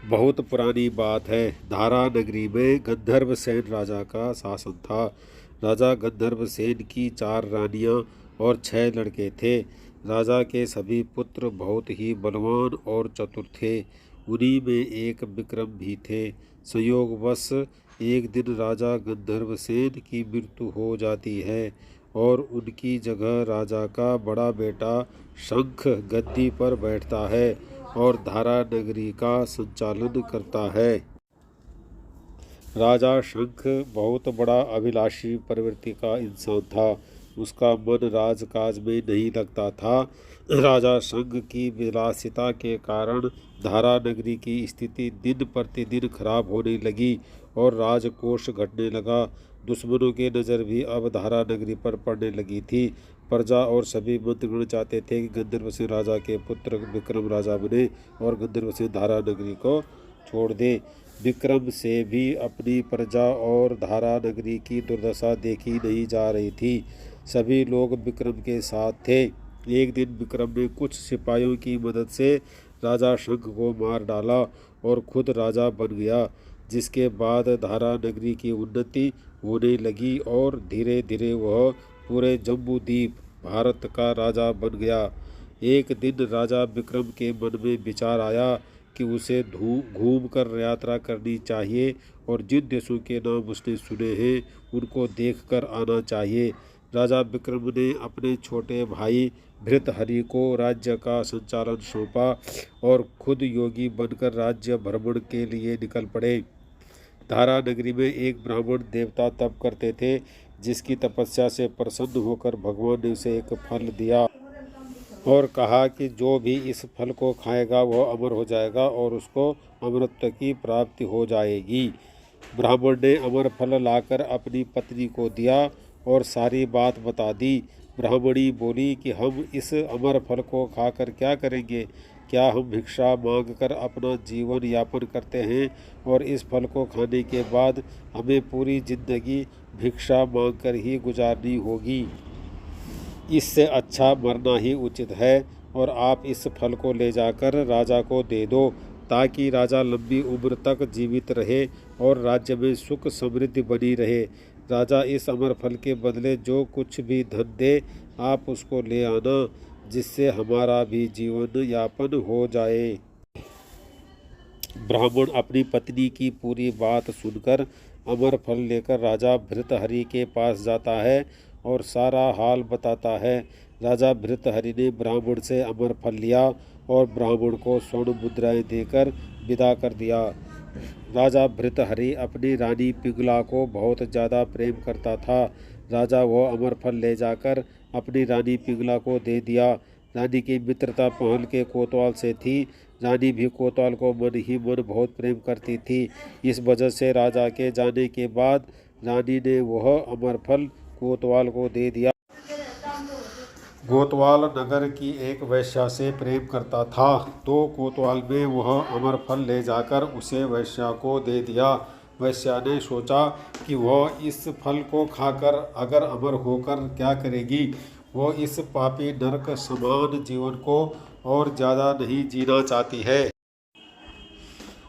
बहुत पुरानी बात है। धारा नगरी में गंधर्व सेन राजा का शासन था। राजा गंधर्व सेन की 4 रानियां और 6 लड़के थे। राजा के सभी पुत्र बहुत ही बलवान और चतुर थे। उन्हीं में एक विक्रम भी थे। संयोगवश एक दिन राजा गंधर्व सेन की मृत्यु हो जाती है और उनकी जगह राजा का बड़ा बेटा शंख गद्दी पर बैठता है और धारा नगरी का संचालन करता है। राजा शंख बहुत बड़ा अभिलाषी प्रवृत्ति का इंसान था। उसका मन राजकाज में नहीं लगता था। राजा शंख की विलासिता के कारण धारा नगरी की स्थिति दिन प्रतिदिन खराब होने लगी और राजकोष घटने लगा। दुश्मनों की नज़र भी अब धारा नगरी पर पड़ने लगी थी। प्रजा और सभी मंत्रीगण चाहते थे कि गंधर्व सिंह राजा के पुत्र विक्रम राजा बने और गंधर्व सिंह धारा नगरी को छोड़ दे। विक्रम से भी अपनी प्रजा और धारा नगरी की दुर्दशा देखी नहीं जा रही थी। सभी लोग विक्रम के साथ थे। एक दिन विक्रम ने कुछ सिपाहियों की मदद से राजा शंख को मार डाला और खुद राजा बन गया, जिसके बाद धारा नगरी की उन्नति होने लगी और धीरे धीरे वह पूरे जम्बूद्वीप भारत का राजा बन गया। एक दिन राजा विक्रम के मन में विचार आया कि उसे घूम कर यात्रा करनी चाहिए और जिन देशों के नाम उसने सुने हैं उनको देख कर आना चाहिए। राजा विक्रम ने अपने छोटे भाई भृतहरि को राज्य का संचालन सौंपा और खुद योगी बनकर राज्य भ्रमण के लिए निकल पड़े। धारा नगरी में एक ब्राह्मण देवता तप करते थे, जिसकी तपस्या से प्रसन्न होकर भगवान ने उसे एक फल दिया और कहा कि जो भी इस फल को खाएगा वह अमर हो जाएगा और उसको अमरत्व की प्राप्ति हो जाएगी। ब्राह्मण ने अमर फल लाकर अपनी पत्नी को दिया और सारी बात बता दी। ब्राह्मणी बोली कि हम इस अमर फल को खाकर क्या करेंगे? क्या हम भिक्षा मांगकर अपना जीवन यापन करते हैं और इस फल को खाने के बाद हमें पूरी जिंदगी भिक्षा मांगकर ही गुजारनी होगी? इससे अच्छा मरना ही उचित है और आप इस फल को ले जाकर राजा को दे दो, ताकि राजा लंबी उम्र तक जीवित रहे और राज्य में सुख समृद्धि बनी रहे। राजा इस अमर फल के बदले जो कुछ भी धन दे, आप उसको ले आना, जिससे हमारा भी जीवन यापन हो जाए। ब्राह्मण अपनी पत्नी की पूरी बात सुनकर अमर फल लेकर राजा भृतहरि के पास जाता है और सारा हाल बताता है। राजा भृतहरि ने ब्राह्मण से अमर फल लिया और ब्राह्मण को स्वर्ण मुद्राएं देकर विदा कर दिया। राजा भृतहरि अपनी रानी पिंगला को बहुत ज़्यादा प्रेम करता था। राजा वह अमर फल ले जाकर अपनी रानी पिंगला को दे दिया। रानी की मित्रता पहल के कोतवाल से थी। रानी भी कोतवाल को मन ही मन बहुत प्रेम करती थी। इस वजह से राजा के जाने के बाद रानी ने वह अमर फल कोतवाल को दे दिया। कोतवाल नगर की एक वेश्या से प्रेम करता था, तो कोतवाल ने वह अमर फल ले जाकर उसे वेश्या को दे दिया। वेश्या ने सोचा कि वह इस फल को खाकर अगर अमर होकर क्या करेगी। वो इस पापी नरक समान जीवन को और ज़्यादा नहीं जीना चाहती है।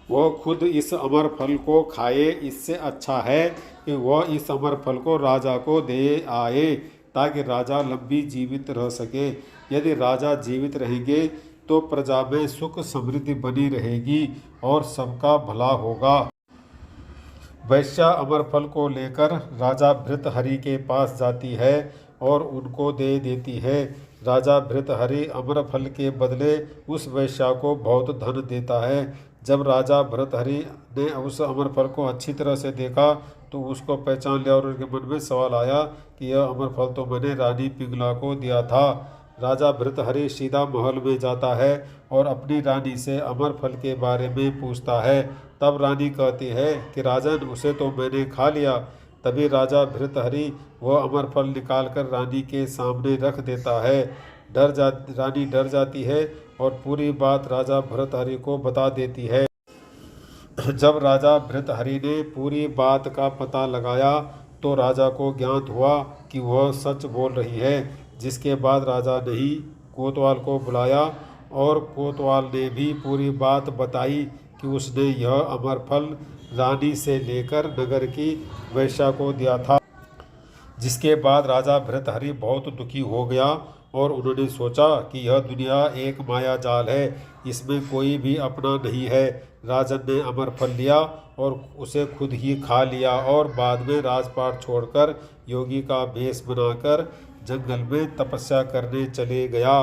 वो खुद इस अमर फल को खाए। इससे अच्छा है कि वह इस अमर फल को राजा को दे आए, ताकि राजा लंबी जीवित रह सके। यदि राजा जीवित रहेंगे तो प्रजा में सुख समृद्धि बनी रहेगी और सबका भला होगा। वैश्या अमर फल को लेकर राजा भृतहरि के पास जाती है और उनको दे देती है। राजा भृतहरि अमर फल के बदले उस वैश्या को बहुत धन देता है। जब राजा भृतहरि ने उस अमर फल को अच्छी तरह से देखा तो उसको पहचान लिया और उनके मन में सवाल आया कि यह अमर फल तो मैंने रानी पिंगला को दिया था। राजा भृतहरि सीधा महल में जाता है और अपनी रानी से अमर फल के बारे में पूछता है। तब रानी कहती है कि राजन, उसे तो मैंने खा लिया। तभी राजा भृतहरि वह अमर फल निकालकर रानी के सामने रख देता है। रानी डर जाती है और पूरी बात राजा भृतहरि को बता देती है। जब राजा भृतहरि ने पूरी बात का पता लगाया तो राजा को ज्ञात हुआ कि वह सच बोल रही है। जिसके बाद राजा ने ही कोतवाल को बुलाया और कोतवाल ने भी पूरी बात बताई कि उसने यह अमर फल रानी से लेकर नगर की वेश्या को दिया था। जिसके बाद राजा भृतहरि बहुत दुखी हो गया और उन्होंने सोचा कि यह दुनिया एक माया जाल है, इसमें कोई भी अपना नहीं है। राजन ने अमर फल लिया और उसे खुद ही खा लिया और बाद में राजपाट छोड़कर योगी का भेष बनाकर जंगल में तपस्या करने चले गया।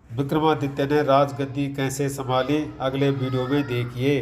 विक्रमादित्य ने राजगद्दी कैसे संभाली, अगले वीडियो में देखिए।